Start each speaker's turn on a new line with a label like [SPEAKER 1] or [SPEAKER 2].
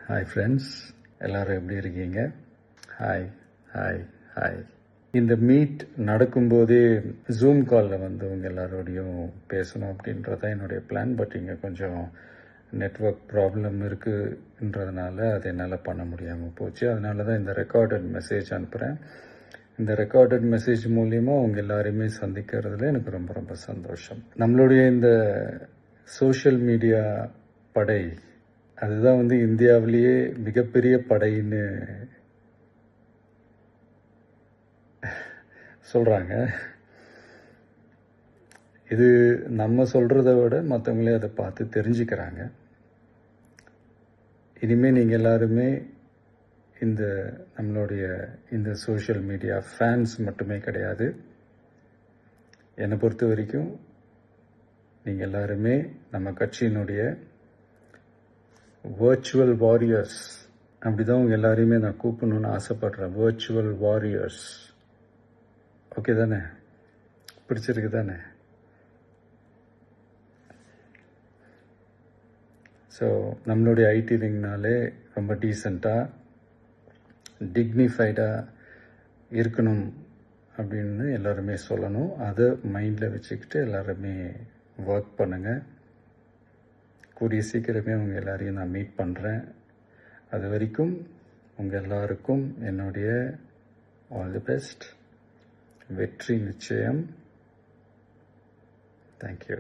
[SPEAKER 1] Hi friends, எல்லோரும் எப்படி இருக்கீங்க? Hi hi hi. இந்த மீட் நடக்கும்போதே ஜூம் காலில் வந்து உங்கள் எல்லாரோடையும் பேசணும் அப்படின்றதான் என்னுடைய பிளான். பட் இங்கே கொஞ்சம் நெட்வொர்க் ப்ராப்ளம் இருக்குன்றதுனால அதை என்னால் பண்ண முடியாமல் போச்சு. அதனால தான் இந்த ரெக்கார்டட் மெசேஜ் அனுப்புகிறேன். இந்த ரெக்கார்டட் மெசேஜ் மூலிமா உங்கள் எல்லாரையுமே சந்திக்கிறதுல எனக்கு ரொம்ப ரொம்ப சந்தோஷம். நம்மளுடைய இந்த சோஷியல் மீடியா படை, அதுதான் வந்து இந்தியாவிலேயே மிகப்பெரிய படைன்னு சொல்கிறாங்க. இது நம்ம சொல்கிறத விட மற்றவங்களே அதை பார்த்து தெரிஞ்சுக்கிறாங்க. இனிமேல் நீங்கள் எல்லாருமே இந்த நம்மளுடைய இந்த சோஷியல் மீடியா ஃபேன்ஸ் மட்டுமே கிடையாது. என்னை பொறுத்த வரைக்கும் நீங்கள் எல்லாருமே நம்ம கட்சியினுடைய வர்ச்சுவல் வாரியர்ஸ். அப்படி தான் உங்கள் எல்லாரையுமே நான் கூப்பிடணுன்னு ஆசைப்படுறேன். Virtual warriors. ஓகே தானே? பிடிச்சிருக்கு தானே? ஸோ நம்மளுடைய ஐடி விங்னாலே ரொம்ப டீசெண்டாக டிக்னிஃபைடாக இருக்கணும் அப்படின்னு எல்லாருமே சொல்லணும். அதை மைண்டில் வச்சுக்கிட்டு எல்லாருமே ஒர்க் பண்ணுங்கள். கூடிய சீக்கிரமே உங்கள் எல்லாரையும் நான் மீட் பண்ணுறேன். அது வரைக்கும் உங்கள் எல்லாருக்கும் என்னுடைய ஆல் தி பெஸ்ட். வெற்றி நிச்சயம். தேங்க்யூ.